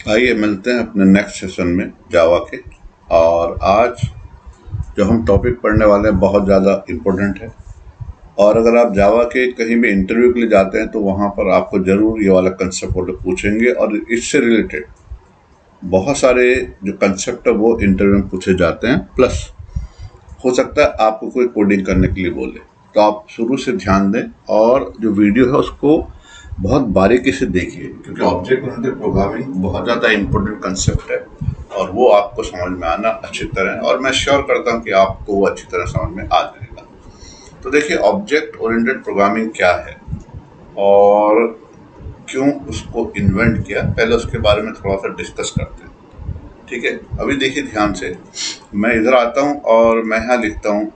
आइए मिलते हैं अपने नेक्स्ट सेशन में जावा के। और आज जो हम टॉपिक पढ़ने वाले हैं बहुत ज़्यादा इम्पोर्टेंट है। और अगर आप जावा के कहीं भी इंटरव्यू के लिए जाते हैं तो वहाँ पर आपको ज़रूर ये वाला कंसेप्ट वो लोग पूछेंगे, और इससे रिलेटेड बहुत सारे जो कंसेप्ट है वो इंटरव्यू में पूछे जाते हैं। प्लस हो सकता है आपको कोई कोडिंग करने के लिए बोले, तो आप शुरू से ध्यान दें और जो वीडियो है उसको बहुत बारीकी से देखिए, क्योंकि ऑब्जेक्ट ओरिएंटेड प्रोग्रामिंग बहुत ज़्यादा इम्पोर्टेंट कंसेप्ट है और वो आपको समझ में आना अच्छी तरह, और मैं श्योर करता हूँ कि आपको वो अच्छी तरह समझ में आ जाएगा। तो देखिए, ऑब्जेक्ट ओरिएंटेड प्रोग्रामिंग क्या है और क्यों उसको इन्वेंट किया, पहले उसके बारे में थोड़ा सा डिस्कस करते हैं। ठीक है, अभी देखिए ध्यान से, मैं इधर आता हूँ और मैं यहाँ लिखता हूँ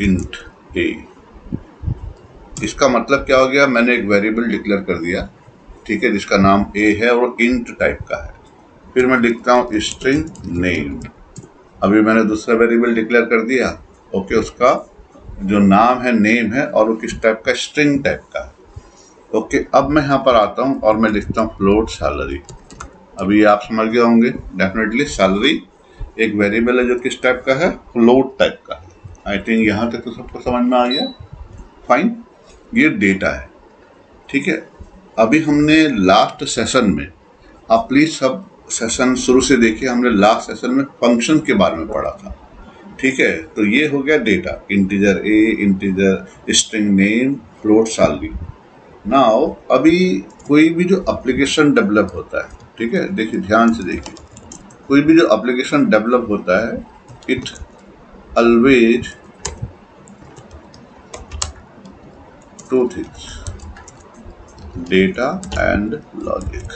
इंट ए। इसका मतलब क्या हो गया, मैंने एक वेरिएबल डिक्लेयर कर दिया, ठीक है, जिसका नाम ए है और इंट टाइप का है। फिर मैं लिखता हूँ स्ट्रिंग नेम। अभी मैंने दूसरा वेरिएबल डिक्लेयर कर दिया, ओके, उसका जो नाम है नेम है और वो किस टाइप का, स्ट्रिंग टाइप का है। ओके, अब मैं यहाँ पर आता हूँ और मैं लिखता हूँ फ्लोट सैलरी। अभी आप समझ गए होंगे डेफिनेटली, सैलरी एक वेरिएबल है जो किस टाइप का है, फ्लोट टाइप का है। आई थिंक यहाँ तक तो सबको समझ में आ गया। फाइन, ये डेटा है, ठीक है। अभी हमने लास्ट सेशन में, आप प्लीज सब सेशन शुरू से देखिए, हमने लास्ट सेशन में फंक्शन के बारे में पढ़ा था, ठीक है। तो ये हो गया data, integer A, integer string name, float salary. Now अभी कोई भी जो एप्लीकेशन डेवलप होता है, ठीक है, देखिए ध्यान से देखिए, कोई भी जो एप्लीकेशन डेवलप होता है, it always two things, data and logic.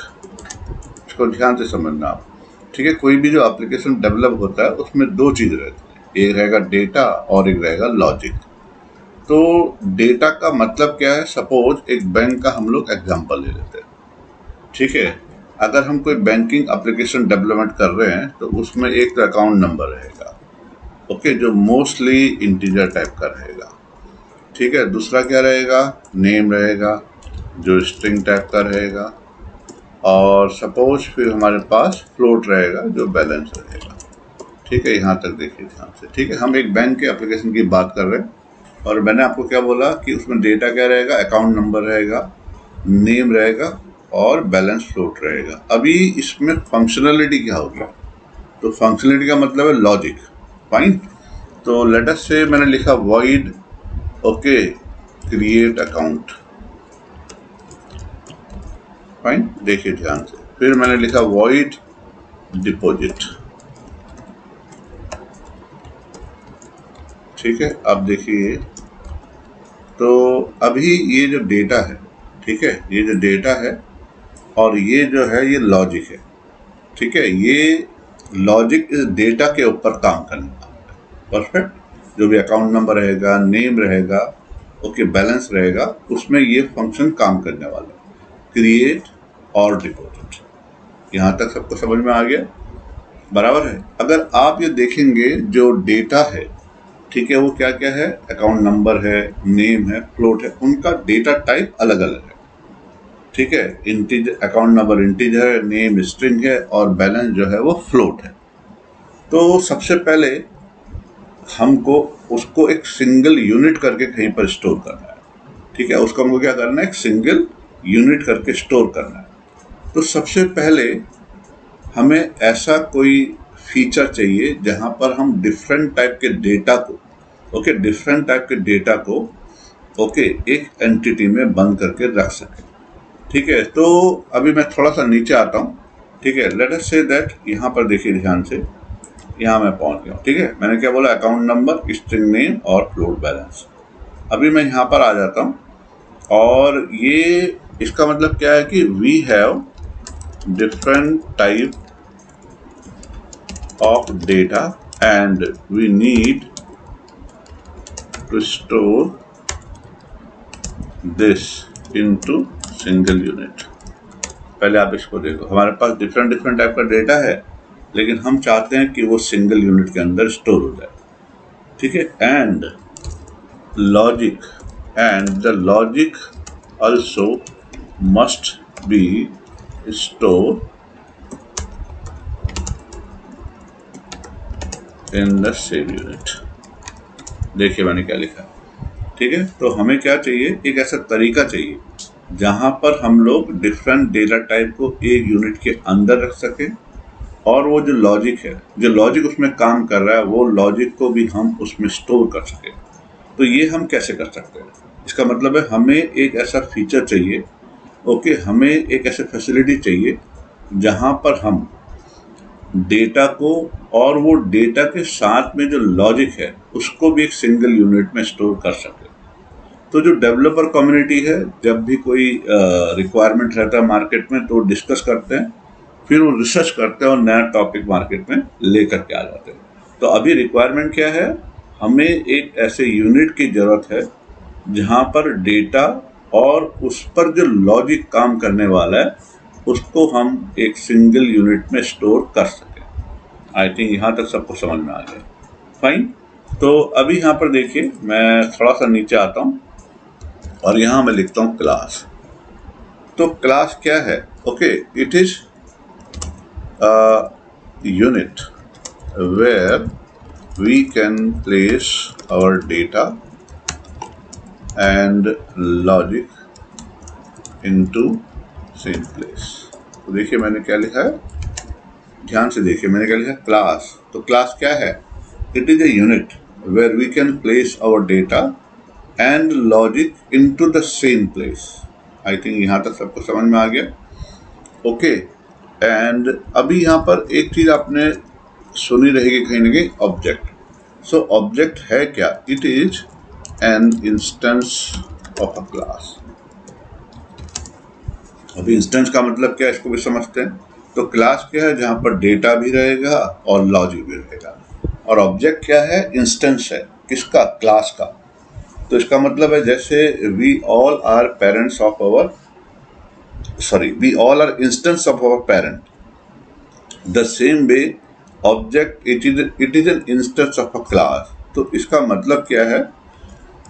इसको ध्यान से समझना आप, ठीक है। कोई भी जो एप्लीकेशन डेवलप होता है उसमें दो चीज रहती है, एक रहेगा डेटा और एक रहेगा लॉजिक। तो डेटा का मतलब क्या है, सपोज एक बैंक का हम लोग एग्जांपल ले लेते हैं, ठीक है। अगर हम कोई बैंकिंग एप्लीकेशन डेवलपमेंट कर रहे हैं तो उसमें एक तो अकाउंट नंबर रहेगा, ओके, जो मोस्टली इंटीजर टाइप का रहेगा, ठीक है। दूसरा क्या रहेगा, नेम रहेगा जो स्ट्रिंग टाइप का रहेगा, और सपोज फिर हमारे पास फ्लोट रहेगा जो बैलेंस रहेगा, ठीक है। यहाँ तक देखिए ध्यान से, ठीक है। हम एक बैंक के एप्लीकेशन की बात कर रहे हैं और मैंने आपको क्या बोला कि उसमें डेटा क्या रहेगा, अकाउंट नंबर रहेगा, नेम रहेगा और बैलेंस फ्लोट रहेगा। अभी इसमें फंक्शनलिटी क्या होगी, तो फंक्शनलिटी का मतलब है लॉजिक। फाइन, तो लेट अस से मैंने लिखा void, okay, create account. Fine, देखिए ध्यान से, फिर मैंने लिखा वॉइड डिपॉजिट, ठीक है। अब देखिए, तो अभी ये जो डेटा है, ठीक है, ये जो डेटा है और ये जो है ये लॉजिक है, ठीक है। ये लॉजिक इस डेटा के ऊपर काम करने वाला है। परफेक्ट, जो भी अकाउंट नंबर रहेगा, नेम रहेगा, ओके, बैलेंस रहेगा, उसमें ये फंक्शन काम करने वाला है, क्रिएट और डिपॉजिट। यहाँ तक सबको समझ में आ गया, बराबर है। अगर आप ये देखेंगे जो डेटा है, ठीक है, वो क्या क्या है, अकाउंट नंबर है, नेम है, फ्लोट है, उनका डेटा टाइप अलग अलग है, ठीक है। इंटीजर, अकाउंट नंबर इंटीजर है, नेम स्ट्रिंग है और बैलेंस जो है वो फ्लोट है। तो सबसे पहले हमको उसको एक सिंगल यूनिट करके कहीं पर स्टोर करना है, ठीक है। उसको हमको क्या करना है, एक सिंगल यूनिट करके स्टोर करना है। तो सबसे पहले हमें ऐसा कोई फीचर चाहिए जहां पर हम डिफरेंट टाइप के डेटा को, ओके, डिफरेंट टाइप के डेटा को, ओके, एक एंटिटी में बंद करके रख सके, ठीक है। तो अभी मैं थोड़ा सा नीचे आता हूँ, ठीक है। लेट अस से दैट, यहाँ पर देखिए ध्यान से, यहाँ मैं पहुंच गया हूँ, ठीक है। मैंने क्या बोला, अकाउंट नंबर, स्ट्रिंग नेम और फ्लोट बैलेंस। अभी मैं यहाँ पर आ जाता हूँ और ये इसका मतलब क्या है कि we have different type of data and we need to store this into single unit। पहले आप इसको देखो, हमारे पास डिफरेंट डिफरेंट टाइप का डेटा है, लेकिन हम चाहते हैं कि वो सिंगल यूनिट के अंदर स्टोर हो जाए, ठीक है। And logic, and the logic also must be stored in the same unit. देखिए मैंने क्या लिखा, ठीक है। तो हमें क्या चाहिए, एक ऐसा तरीका चाहिए जहां पर हम लोग डिफरेंट डेटा टाइप को एक यूनिट के अंदर रख सकें, और वो जो लॉजिक है, जो लॉजिक उसमें काम कर रहा है, वो लॉजिक को भी हम उसमें स्टोर कर सकें। तो ये हम कैसे कर सकते हैं, इसका मतलब है हमें एक ऐसा फीचर चाहिए, ओके, हमें एक ऐसे फैसिलिटी चाहिए जहां पर हम डेटा को और वो डेटा के साथ में जो लॉजिक है उसको भी एक सिंगल यूनिट में स्टोर कर सके। तो जो डेवलपर कम्युनिटी है, जब भी कोई रिक्वायरमेंट रहता है मार्केट में, तो डिस्कस करते हैं, फिर वो रिसर्च करते हैं और नया टॉपिक मार्केट में लेकर के आ जाते हैं। तो अभी रिक्वायरमेंट क्या है, हमें एक ऐसे यूनिट की ज़रूरत है जहाँ पर डेटा और उस पर जो लॉजिक काम करने वाला है उसको हम एक सिंगल यूनिट में स्टोर कर सकें। आई थिंक यहाँ तक सबको समझ में आ गया। फाइन। तो अभी यहाँ पर देखिए, मैं थोड़ा सा नीचे आता हूँ और यहाँ मैं लिखता हूँ क्लास। तो क्लास क्या है, okay, it is unit where we can place our data and logic into same place. तो देखिए मैंने क्या लिखा है, ध्यान से देखिए मैंने क्या लिखा, क्लास। तो क्लास क्या है, it is a unit where we can place our data and logic into the same place. I think यहाँ तक सबको समझ में आ गया, ओके। एंड अभी यहाँ पर एक चीज आपने सुनी रहेगी कहीं ना कहीं, ऑब्जेक्ट। सो ऑब्जेक्ट है क्या, it is an instance of a class. अभी इंस्टेंस का मतलब क्या है, इसको भी समझते हैं। तो क्लास क्या है, जहां पर डेटा भी रहेगा और लॉजिक भी रहेगा। और ऑब्जेक्ट क्या है, इंस्टेंस है, किसका, क्लास का। तो इसका मतलब है जैसे we all are parents of our, we all are instance of our parent, the same way object it is an instance of a class. तो इसका मतलब क्या है,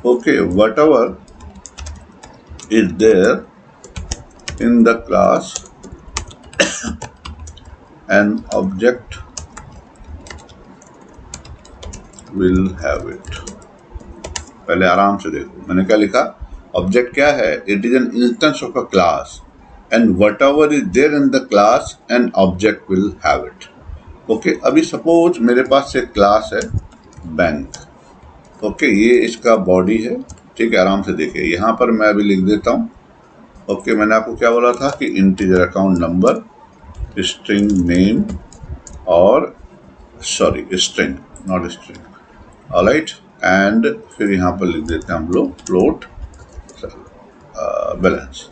okay, whatever is there in the class an object will have it। पहले आराम से देखो मैंने क्या लिखा, ऑब्जेक्ट क्या है, it is an instance of a class and whatever is there in the class an object will have it. Okay, अभी सपोज मेरे पास एक क्लास है बैंक, ओके, ये इसका बॉडी है, ठीक है। आराम से देखिए, यहाँ पर मैं अभी लिख देता हूँ, ओके। मैंने आपको क्या बोला था कि integer account number, string name, और string not string, alright. And फिर यहाँ पर लिख देते हैं हम लोग फ्लोट बैलेंस,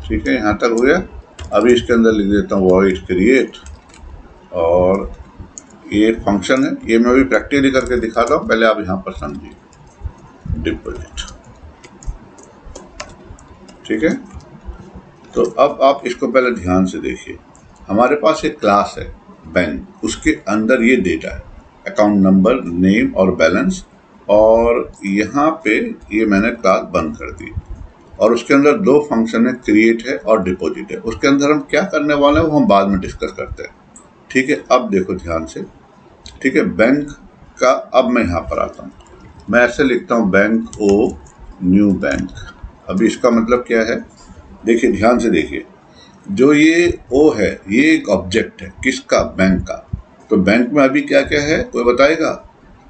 ठीक है। यहाँ तक हो गया। अभी इसके अंदर लिख देता हूँ वॉइड क्रिएट, और ये फंक्शन है, ये मैं अभी प्रैक्टिकली करके दिखाता हूँ, पहले आप यहाँ पर समझिए, डिपॉजिट, ठीक है। तो अब आप इसको पहले ध्यान से देखिए, हमारे पास एक क्लास है बैंक, उसके अंदर ये डेटा है, अकाउंट नंबर, नेम और बैलेंस, और यहाँ पे ये मैंने क्लास बंद कर दी, और उसके अंदर दो फंक्शन है, क्रिएट है और डिपॉजिट है। उसके अंदर हम क्या करने वाले हैं वो हम बाद में डिस्कस करते हैं, ठीक है। अब देखो ध्यान से, ठीक है, बैंक का, अब मैं यहाँ पर आता हूँ, मैं ऐसे लिखता हूँ बैंक ओ न्यू बैंक। अभी इसका मतलब क्या है, देखिए ध्यान से देखिए, जो ये ओ है ये एक ऑब्जेक्ट है, किसका, बैंक का। तो बैंक में अभी क्या क्या है, कोई बताएगा,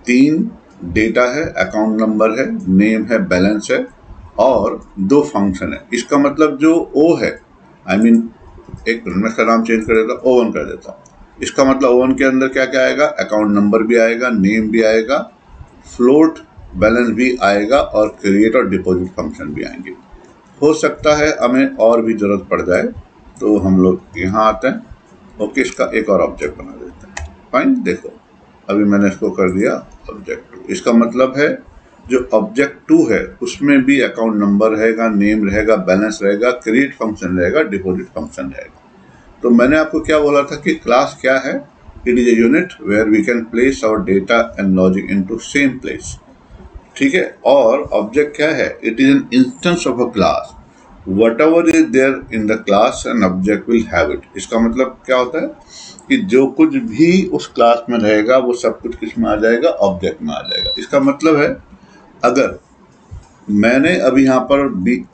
3 डेटा है, अकाउंट नंबर है, नेम है, बैलेंस है, और 2 फंक्शन है। इसका मतलब जो ओ है, आई मीन एक मिनट में इसका नाम चेंज कर देता हूँ, O1 कर देता हूँ। इसका मतलब O1 के अंदर क्या क्या आएगा, अकाउंट नंबर भी आएगा, नेम भी आएगा, फ्लोट बैलेंस भी आएगा, और क्रिएट और डिपॉजिट फंक्शन भी आएंगे। हो सकता है हमें और भी जरूरत पड़ जाए तो हम लोग यहाँ आते हैं, ओके, इसका एक और ऑब्जेक्ट बना देते हैं। फाइन, देखो अभी मैंने इसको कर दिया ऑब्जेक्ट 2। इसका मतलब है जो ऑब्जेक्ट 2 है उसमें भी अकाउंट नंबर रहेगा, नेम रहेगा, बैलेंस रहेगा, क्रिएट फंक्शन रहेगा, डिपॉजिट फंक्शन रहेगा। तो मैंने आपको क्या बोला था कि क्लास क्या है, it is a unit where we can place our data and logic into same place, ठीक है। और ऑब्जेक्ट क्या है, it is an instance of a class, whatever is there in the class an object will have it. इसका मतलब क्या होता है कि जो कुछ भी उस क्लास में रहेगा वो सब कुछ किस में आ जाएगा, ऑब्जेक्ट में आ जाएगा। इसका मतलब है अगर मैंने अभी यहाँ पर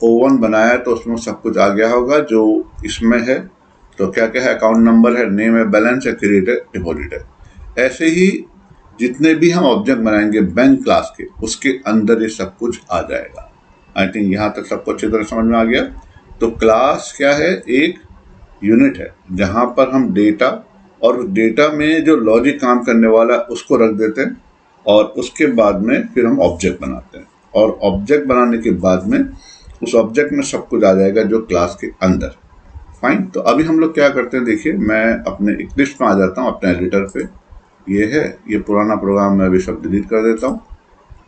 O1 बनाया तो उसमें सब कुछ आ गया होगा जो इसमें है। तो क्या क्या है, अकाउंट नंबर है, नेम है, बैलेंस है, क्रेडिट है, डिपॉजिट है। ऐसे ही जितने भी हम ऑब्जेक्ट बनाएंगे बैंक क्लास के, उसके अंदर ये सब कुछ आ जाएगा। आई थिंक यहाँ तक सबको अच्छी तरह समझ में आ गया। तो क्लास क्या है, एक यूनिट है जहाँ पर हम डेटा और डेटा में जो लॉजिक काम करने वाला उसको रख देते हैं और उसके बाद में फिर हम ऑब्जेक्ट बनाते हैं और ऑब्जेक्ट बनाने के बाद में उस ऑब्जेक्ट में सब कुछ आ जाएगा जो क्लास के अंदर। फाइन। तो अभी हम लोग क्या करते हैं, देखिए मैं अपने इक्लिप्स में आ जाता हूँ, अपने एडिटर पे। ये है, ये पुराना प्रोग्राम मैं अभी सब डिलीट कर देता हूँ।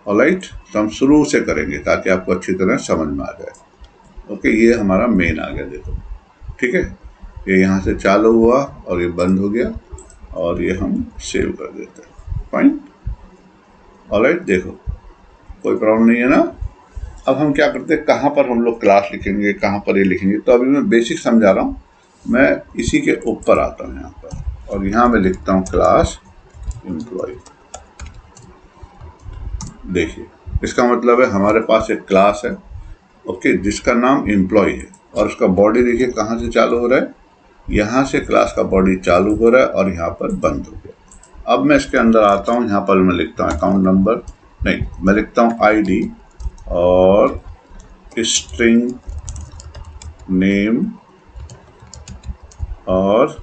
ऑलराइट, तो हम शुरू से करेंगे ताकि आपको अच्छी तरह समझ में आ जाए। ओके, ये हमारा मेन आ गया, देखो ठीक है। ये यहाँ से चालू हुआ और ये बंद हो गया और ये हम सेव कर देते हैं। फाइन। ऑलराइट, देखो कोई प्रॉब्लम नहीं है ना। अब हम क्या करते हैं, कहाँ पर हम लोग क्लास लिखेंगे, कहाँ पर ये लिखेंगे। तो अभी मैं बेसिक समझा रहा हूँ। मैं इसी के ऊपर आता हूँ यहाँ पर और यहाँ मैं लिखता हूँ क्लास एम्प्लॉय। देखिए, इसका मतलब है हमारे पास एक क्लास है, ओके, जिसका नाम एम्प्लॉय है और उसका बॉडी देखिए कहाँ से चालू हो रहा है, यहाँ से क्लास का बॉडी चालू हो रहा है और यहाँ पर बंद हो गया। अब मैं इसके अंदर आता हूँ, यहाँ पर मैं लिखता हूँ अकाउंट नंबर, नहीं मैं लिखता हूँ ID और स्ट्रिंग नेम और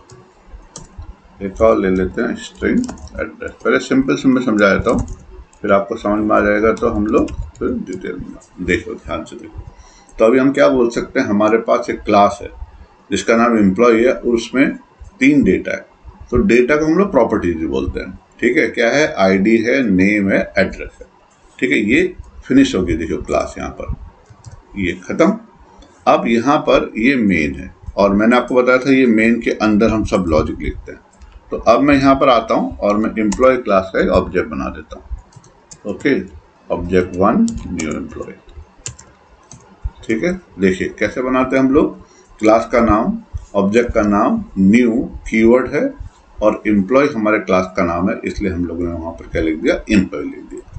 एक और ले लेते हैं स्ट्रिंग एड्रेस। पहले सिंपल से मैं समझा देता हूँ, फिर आपको समझ में आ जाएगा। तो हम लोग फिर डिटेल में देखो, ध्यान से देखो। तो अभी हम क्या बोल सकते हैं, हमारे पास एक क्लास है जिसका नाम एम्प्लॉय है और उसमें 3 डेटा है। तो डेटा को हम लोग प्रॉपर्टीज भी बोलते हैं, ठीक है। क्या है, ID है, नेम है, एड्रेस है, ठीक है। ये फिनिश होगी, देखो क्लास यहाँ पर ये खत्म। अब यहाँ पर ये मेन है और मैंने आपको बताया था ये मेन के अंदर हम सब लॉजिक लिखते हैं। तो अब मैं यहाँ पर आता हूँ और मैं एम्प्लॉय क्लास का एक ऑब्जेक्ट बना देता हूँ। ओके, ऑब्जेक्ट 1 न्यू एम्प्लॉय, ठीक है। देखिए कैसे बनाते हैं हम लोग, क्लास का नाम, ऑब्जेक्ट का नाम, न्यू कीवर्ड है और एम्प्लॉय हमारे क्लास का नाम है, इसलिए हम लोगों ने वहाँ पर क्या लिख दिया, एम्प्लॉय लिख दिया।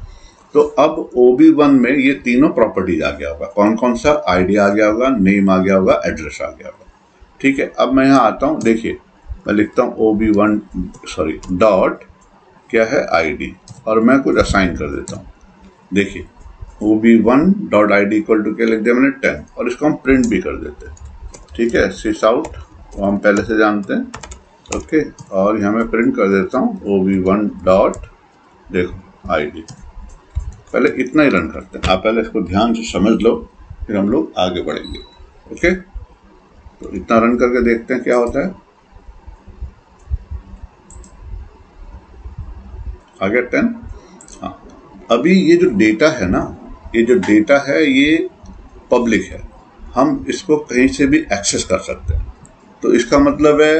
तो अब OB1 में ये तीनों प्रॉपर्टीज आ गया होगा। कौन कौन सा, ID आ गया होगा, नेम आ गया होगा, एड्रेस आ गया होगा, ठीक है। अब मैं यहाँ आता हूँ, देखिए मैं लिखता हूँ OB1 डॉट क्या है ID और मैं कुछ असाइन कर देता हूँ। देखिए OB1 dot ID equal to क्या लिख दिया मैंने, 10 और इसको हम प्रिंट भी कर देते हैं, ठीक है। सिस आउट वो हम पहले से जानते हैं, ओके। और यहाँ मैं प्रिंट कर देता हूँ OB1 डॉट देखो ID। पहले इतना ही रन करते हैं, आप पहले इसको ध्यान से समझ लो, फिर हम लोग आगे बढ़ेंगे, ओके। तो इतना रन करके देखते हैं क्या होता है। आ गया 10। हाँ, अभी ये जो डेटा है ना, ये जो डेटा है ये पब्लिक है, हम इसको कहीं से भी एक्सेस कर सकते हैं। तो इसका मतलब है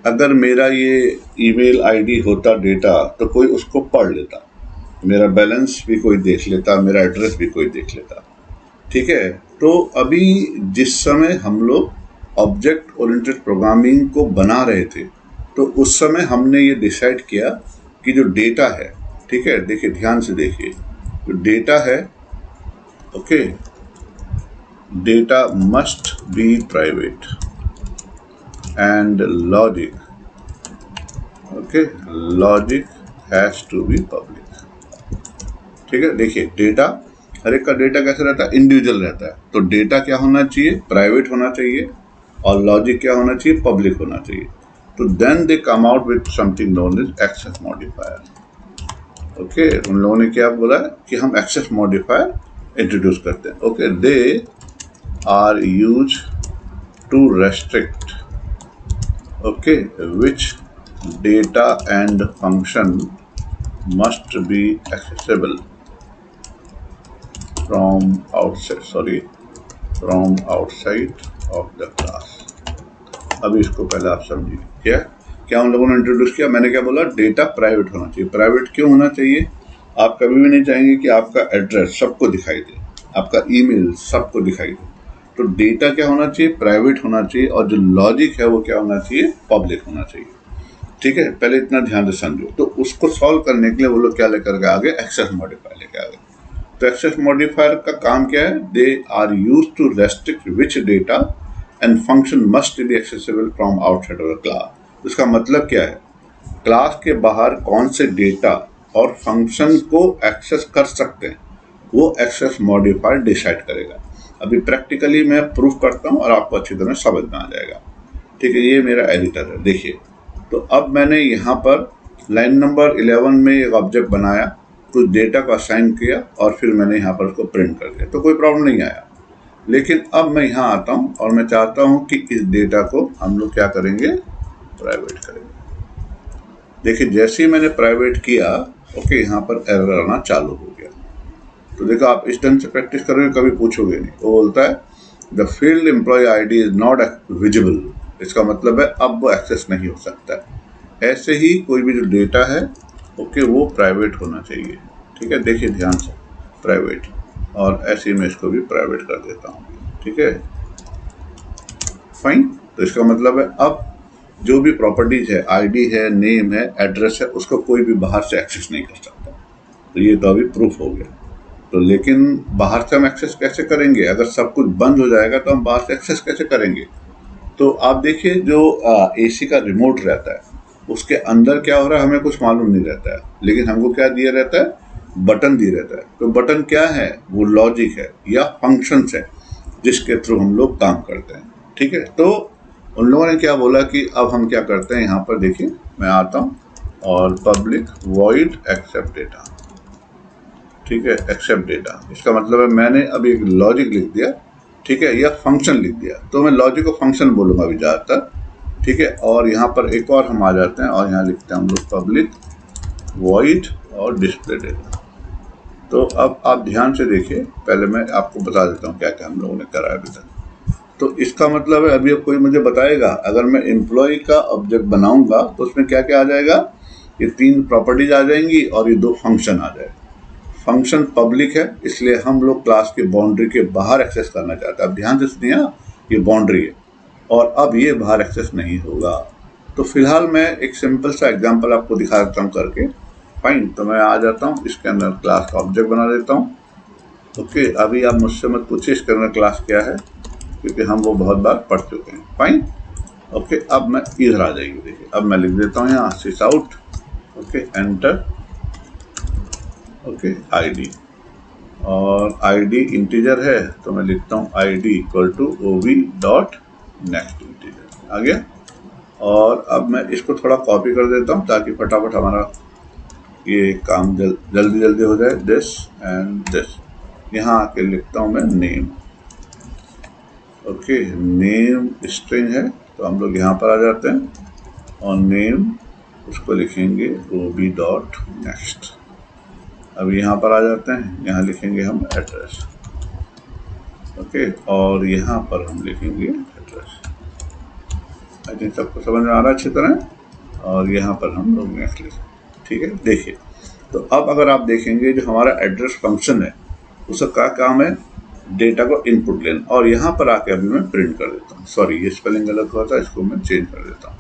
अगर मेरा ये ईमेल ID होता डेटा तो कोई उसको पढ़ लेता, मेरा बैलेंस भी कोई देख लेता, मेरा एड्रेस भी कोई देख लेता, ठीक है। तो अभी जिस समय हम लोग ऑब्जेक्ट ओरिएंटेड प्रोग्रामिंग को बना रहे थे तो उस समय हमने ये डिसाइड किया कि जो डेटा है, ठीक है, देखिए ध्यान से देखिए, जो डेटा है, okay, data must be private and logic, okay, logic has to be public, ठीक है। देखिए डेटा, हर एक का डेटा कैसे रहता है, इंडिविजुअल रहता है। तो डेटा क्या होना चाहिए, प्राइवेट होना चाहिए और लॉजिक क्या होना चाहिए, पब्लिक होना चाहिए। तो then they come out with something known as access modifier. Okay, उन लोगों ने क्या बोला कि हम एक्सेस मॉडिफायर इंट्रोड्यूस करते हैं। Okay, they are use to restrict, okay, which data and function must be accessible from outside of the class। अभी इसको पहले आप समझिए, क्या उन लोगों ने इंट्रोड्यूस किया। मैंने क्या बोला, डेटा प्राइवेट होना चाहिए। प्राइवेट क्यों होना चाहिए, आप कभी भी नहीं चाहेंगे कि आपका एड्रेस सबको दिखाई दे, आपका ईमेल सबको दिखाई दे। तो डेटा क्या होना चाहिए, प्राइवेट होना चाहिए और जो लॉजिक है वो क्या होना चाहिए, पब्लिक होना चाहिए। ठीक है, पहले इतना ध्यान से समझो। तो उसको सॉल्व करने के लिए वो लोग क्या लेकर के आगे, एक्सेस मॉडिफायर लेके आ गए। तो एक्सेस मॉडिफायर का काम क्या है, they are use to restrict which data and function must be accessible from outside of the class. इसका मतलब क्या है, क्लास के बाहर कौन से डेटा और फंक्शन को एक्सेस कर सकते हैं वो एक्सेस मॉडिफायर डिसाइड करेगा। अभी प्रैक्टिकली मैं प्रूफ करता हूँ और आपको अच्छी तरह समझ में आ जाएगा। ठीक है, ये मेरा एडिटर है, देखिए। तो अब मैंने यहाँ पर लाइन नंबर 11 में एक ऑब्जेक्ट बनाया, कुछ डेटा को असाइन किया और फिर मैंने यहाँ पर उसको प्रिंट कर दिया, तो कोई प्रॉब्लम नहीं आया। लेकिन अब मैं यहाँ आता हूँ और मैं चाहता हूँ कि इस डेटा को हम लोग क्या करेंगे, प्राइवेट करेंगे। देखिए, जैसे ही मैंने प्राइवेट किया, ओके, यहाँ पर एरर आना चालू हो गया। तो देखो, आप इस ढंग से प्रैक्टिस करोगे कभी पूछोगे नहीं। वो बोलता है the field employee ID is not visible. इसका मतलब है अब वो एक्सेस नहीं हो सकता है। ऐसे ही कोई भी जो डेटा है, ओके, वो प्राइवेट होना चाहिए। ठीक है, देखिए ध्यान से, प्राइवेट, और ऐसे ही मैं इसको भी प्राइवेट कर देता हूँ। ठीक है, फाइन। तो इसका मतलब है अब जो भी प्रॉपर्टीज है, आईडी है, नेम है, एड्रेस है, उसको कोई भी बाहर से एक्सेस नहीं कर सकता। तो ये तो अभी प्रूफ हो गया। तो लेकिन बाहर से हम एक्सेस कैसे करेंगे? अगर सब कुछ बंद हो जाएगा तो हम बाहर से एक्सेस कैसे करेंगे? तो आप देखिए, जो एसी का रिमोट रहता है उसके अंदर क्या हो रहा है हमें कुछ मालूम नहीं रहता है, लेकिन हमको क्या दिया रहता है, बटन दिया रहता है। तो बटन क्या है, वो लॉजिक है या फंक्शंस है जिसके थ्रू हम लोग काम करते हैं। ठीक है, तो उन लोगों ने क्या बोला कि अब हम क्या करते हैं, यहाँ पर देखिए मैं आता हूँ और पब्लिक वॉइड एक्सेप्ट डेटा। ठीक है, एक्सेप्ट डेटा, इसका मतलब है मैंने अभी एक लॉजिक लिख दिया, ठीक है, या फंक्शन लिख दिया। तो मैं लॉजिक को फंक्शन बोलूंगा अभी ज़्यादातर। ठीक है, और यहाँ पर एक और हम आ जाते हैं और यहाँ लिखते हैं हम लोग पब्लिक वॉइड और डिस्प्ले डेटा। तो अब आप ध्यान से देखिए, पहले मैं आपको बता देता हूँ क्या क्या हम लोगों ने करा है अभी तक। तो इसका मतलब है अभी अब कोई मुझे बताएगा, अगर मैं एम्प्लॉय का ऑब्जेक्ट बनाऊंगा तो उसमें क्या क्या आ जाएगा, ये 3 प्रॉपर्टीज आ जाएंगी और ये 2 फंक्शन आ जाएगा। फंक्शन पब्लिक है, इसलिए हम लोग क्लास के बाउंड्री के बाहर एक्सेस करना चाहते हैं। अब ध्यान से सुनिए, ये बाउंड्री है और अब ये बाहर एक्सेस नहीं होगा। तो फिलहाल मैं एक सिंपल सा एग्जांपल आपको दिखा देता हूँ करके। फाइन, तो मैं आ जाता हूँ, इसके अंदर क्लास का ऑब्जेक्ट बना देता हूँ। ओके, अभी आप मुझसे मत पूछिए इसके अंदर क्लास क्या है, क्योंकि हम वो बहुत बार पढ़ चुके हैं। फाइन, ओके, अब मैं इधर आ जाइए, देखिए अब मैं लिख देता हूँ यहाँ sys out, okay, enter, okay, ID, और आईडी इंटीजर है तो मैं लिखता हूँ ID equal to ob dot next integer, आ गया। और अब मैं इसको थोड़ा कॉपी कर देता हूँ ताकि फटाफट हमारा ये काम जल्दी जल्दी हो जाए। दिस एंड दिस, यहाँ आके लिखता हूँ मैं नेम, ओके, नेम स्ट्रिंग है तो हम लोग यहाँ पर आ जाते हैं और नेम उसको लिखेंगे ओबी डॉट नेक्स्ट। अब यहाँ पर आ जाते हैं, यहाँ लिखेंगे हम एड्रेस, ओके, और यहाँ पर हम लिखेंगे एड्रेस। आई थिंक सबको समझ में आ रहा है अच्छी तरह। और यहाँ पर हम लोग नेक्स्ट लिखें। ठीक है, देखिए, तो अब अगर आप देखेंगे जो हमारा एड्रेस फंक्शन है उसका क्या काम है, डेटा को इनपुट लेना। और यहाँ पर आके अभी मैं प्रिंट कर देता हूँ, सॉरी ये स्पेलिंग गलत हुआ था, इसको मैं चेंज कर देता हूँ,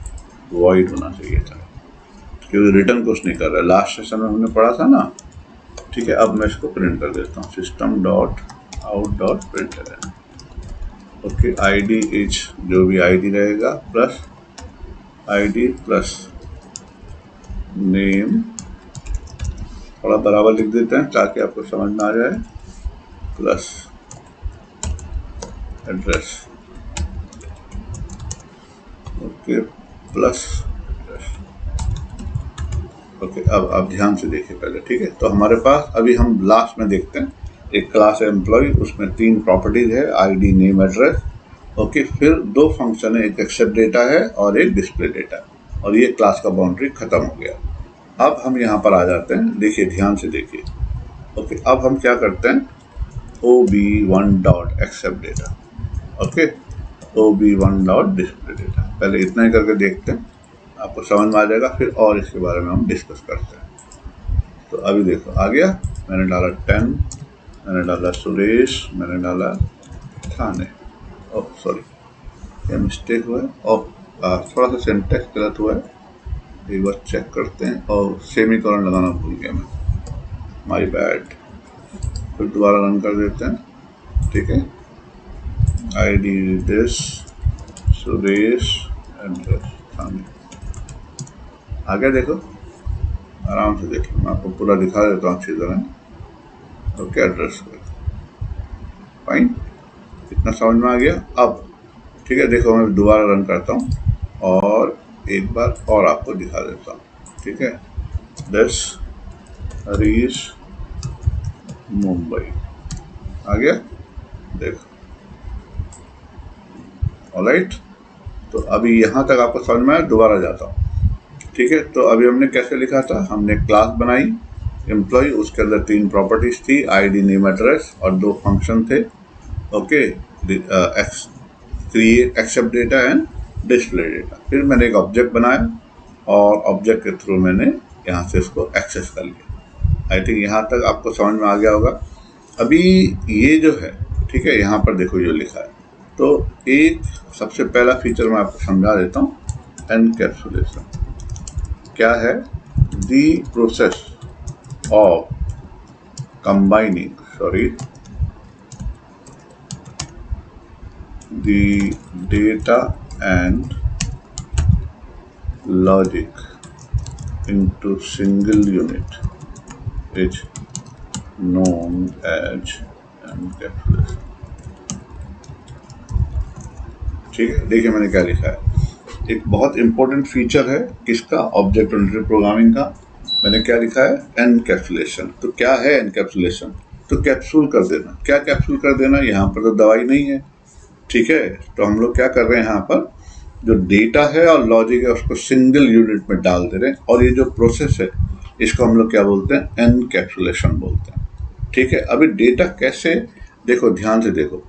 वॉइड होना चाहिए था क्योंकि रिटर्न कुछ नहीं कर रहा है। लास्ट सेशन में हमने पढ़ा था ना। ठीक है, अब मैं इसको प्रिंट कर देता हूँ, system dot out dot print करें, ओके, आईडी इज जो भी आईडी रहेगा प्लस आईडी प्लस नेम, थोड़ा बराबर लिख देते हैं ताकि आपको समझ में आ जाए, plus address, okay, plus address, okay. अब आप ध्यान से देखिए पहले, ठीक है। तो हमारे पास अभी हम लास्ट में देखते हैं, एक क्लास है एम्प्लॉय, उसमें 3 प्रॉपर्टीज है, आईडी, नेम, एड्रेस, ओके। फिर 2 फंक्शन है, एक एक्सेप्ट डेटा है और एक डिस्प्ले डेटा, और ये क्लास का बाउंड्री खत्म हो गया। अब हम यहाँ पर आ जाते हैं, देखिए ध्यान से देखिए, ओके। अब हम क्या करते हैं, OB1 dot accept data, okay, OB1 dot display data. पहले इतना ही करके देखते हैं, आपको समझ में आ जाएगा, फिर और इसके बारे में हम डिस्कस करते हैं। तो अभी देखो आ गया, मैंने डाला 10, मैंने डाला सुरेश, मैंने डाला थाने, ओह सॉरी ये मिस्टेक हुआ है, और थोड़ा सा सिंटैक्स गलत हुआ है, एक बार चेक करते हैं, और सेमीकोलन लगाना भूल गया मैं, माय बैड। फिर दोबारा रन कर देते हैं, ठीक है। ID दिस, सुरेश, एड्रेस थाने, आ गया। देखो आराम से देखिए, मैं आपको पूरा दिखा देता हूँ अच्छी तरह। ओके, एड्रेस फाइन, इतना समझ में आ गया अब, ठीक है। देखो मैं दोबारा रन करता हूँ और एक बार और आपको दिखा देता हूँ, ठीक है। दिस हरीश मुंबई, आ गया, देखो। ऑलराइट, तो अभी यहाँ तक आपको समझ में आया। दोबारा जाता हूँ, ठीक है। तो अभी हमने कैसे लिखा था, हमने क्लास बनाई एम्प्लॉय, उसके अंदर 3 प्रॉपर्टीज थी, ID, नेम, एड्रेस, और 2 फंक्शन थे। Okay, create, accept data and display data. फिर मैंने एक ऑब्जेक्ट बनाया और ऑब्जेक्ट के थ्रू मैंने यहाँ से इसको एक्सेस कर लिया। आई थिंक यहाँ तक आपको समझ में आ गया होगा। अभी ये जो है, ठीक है, यहाँ पर देखो जो लिखा है, तो एक सबसे पहला फीचर मैं आपको समझा देता हूँ, एनकैप्सुलेशन क्या है। The process of combining, the data and logic into single unit is known as encapsulation। ठीक है, देखिए मैंने क्या लिखा है, एक बहुत इंपॉर्टेंट फीचर है किसका, ऑब्जेक्ट ओरिएंटेड प्रोग्रामिंग का। मैंने क्या लिखा है, एनकैप्सुलेशन। तो क्या है एनकैप्सुलेशन, तो कैप्सूल कर देना। क्या कैप्सूल कर देना, यहाँ पर तो दवाई नहीं है, ठीक है। तो हम लोग क्या कर रहे हैं, यहाँ पर जो डेटा है और लॉजिक है उसको सिंगल यूनिट में डाल दे रहे हैं, और ये जो प्रोसेस है इसको हम लोग क्या बोलते हैं, एनकैप्सुलेशन बोलते हैं, ठीक है। अभी डेटा कैसे, देखो ध्यान से देखो,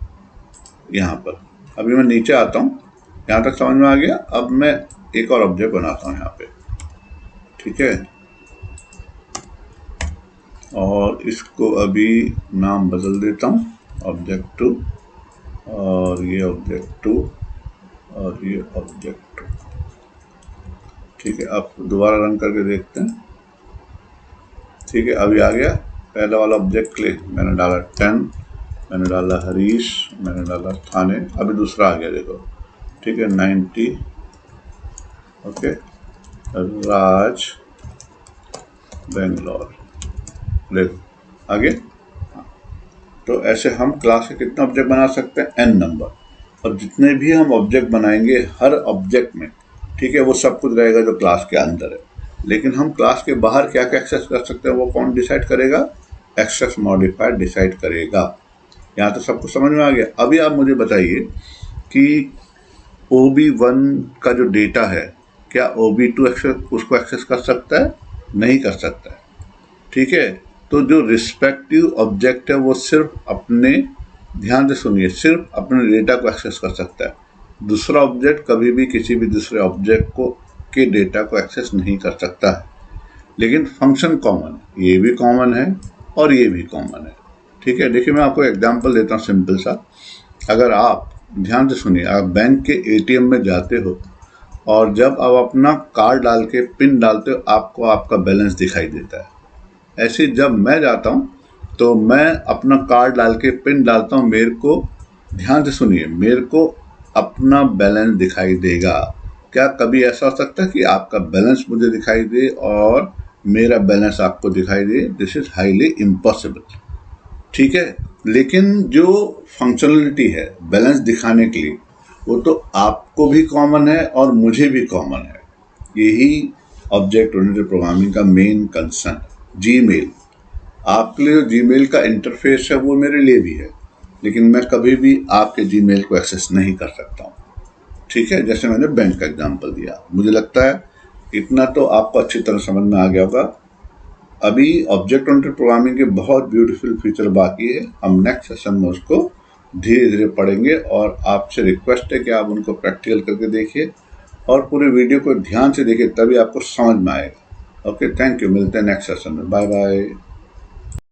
यहाँ पर अभी मैं नीचे आता हूँ, यहाँ तक समझ में आ गया। अब मैं एक और ऑब्जेक्ट बनाता हूँ यहाँ पे, ठीक है, और इसको अभी नाम बदल देता हूँ, ऑब्जेक्ट 2, और ये ऑब्जेक्ट 2, और ये ऑब्जेक्ट 2, ठीक है। अब दोबारा रन करके देखते हैं, ठीक है। अभी आ गया पहला वाला ऑब्जेक्ट ले, मैंने डाला 10, मैंने डाला हरीश, मैंने डाला थाने। अभी दूसरा आ गया, देखो, ठीक है, 90, ओके, राज बेंगलोर, देखो आगे। तो ऐसे हम क्लास के कितने ऑब्जेक्ट बना सकते हैं, n नंबर, और जितने भी हम ऑब्जेक्ट बनाएंगे हर ऑब्जेक्ट में, ठीक है, वो सब कुछ रहेगा जो क्लास के अंदर है। लेकिन हम क्लास के बाहर क्या क्या एक्सेस कर सकते हैं, वो कौन डिसाइड करेगा, एक्सेस मॉडिफायर डिसाइड करेगा। यहाँ तो सब कुछ समझ में आ गया। अभी आप मुझे बताइए कि OB1 का जो डेटा है, क्या OB2 उसको एक्सेस कर सकता है, नहीं कर सकता है, ठीक है। तो जो रिस्पेक्टिव ऑब्जेक्ट है वो सिर्फ अपने, ध्यान से सुनिए, सिर्फ अपने डेटा को एक्सेस कर सकता है। दूसरा ऑब्जेक्ट कभी भी किसी भी दूसरे ऑब्जेक्ट को के डेटा को एक्सेस नहीं कर सकता है। लेकिन फंक्शन कॉमन, ये भी कॉमन है और ये भी कॉमन है, ठीक है। देखिए मैं आपको एग्जांपल देता हूँ सिंपल सा। अगर आप ध्यान से सुनिए, आप बैंक के ATM में जाते हो और जब आप अपना कार्ड डाल के पिन डालते हो, आपको आपका बैलेंस दिखाई देता है। ऐसे जब मैं जाता हूँ तो मैं अपना कार्ड डाल के पिन डालता हूँ, मेरे को, ध्यान से सुनिए, मेरे को अपना बैलेंस दिखाई देगा। क्या कभी ऐसा हो सकता है कि आपका बैलेंस मुझे दिखाई दे और मेरा बैलेंस आपको दिखाई दे? दिस इज हाईली इम्पॉसिबल, ठीक है। लेकिन जो फंक्शनलिटी है बैलेंस दिखाने के लिए, वो तो आपको भी कॉमन है और मुझे भी कॉमन है। यही ऑब्जेक्ट ओरिएंटेड प्रोग्रामिंग का मेन कंसर्न है। जीमेल, आपके लिए जो जीमेल का इंटरफेस है वो मेरे लिए भी है, लेकिन मैं कभी भी आपके जीमेल को एक्सेस नहीं कर सकता हूँ, ठीक है। जैसे मैंने बैंक का एग्जांपल दिया, मुझे लगता है इतना तो आपको अच्छी तरह समझ में आ गया होगा। अभी ऑब्जेक्ट ओरिएंटेड प्रोग्रामिंग के बहुत ब्यूटीफुल फीचर बाकी है, हम नेक्स्ट सेशन में उसको धीरे धीरे पढ़ेंगे, और आपसे रिक्वेस्ट है कि आप उनको प्रैक्टिकल करके देखिए और पूरे वीडियो को ध्यान से देखिए, तभी आपको समझ में आएगा। ओके, थैंक यू, मिलते हैं नेक्स्ट सेशन में, बाय बाय।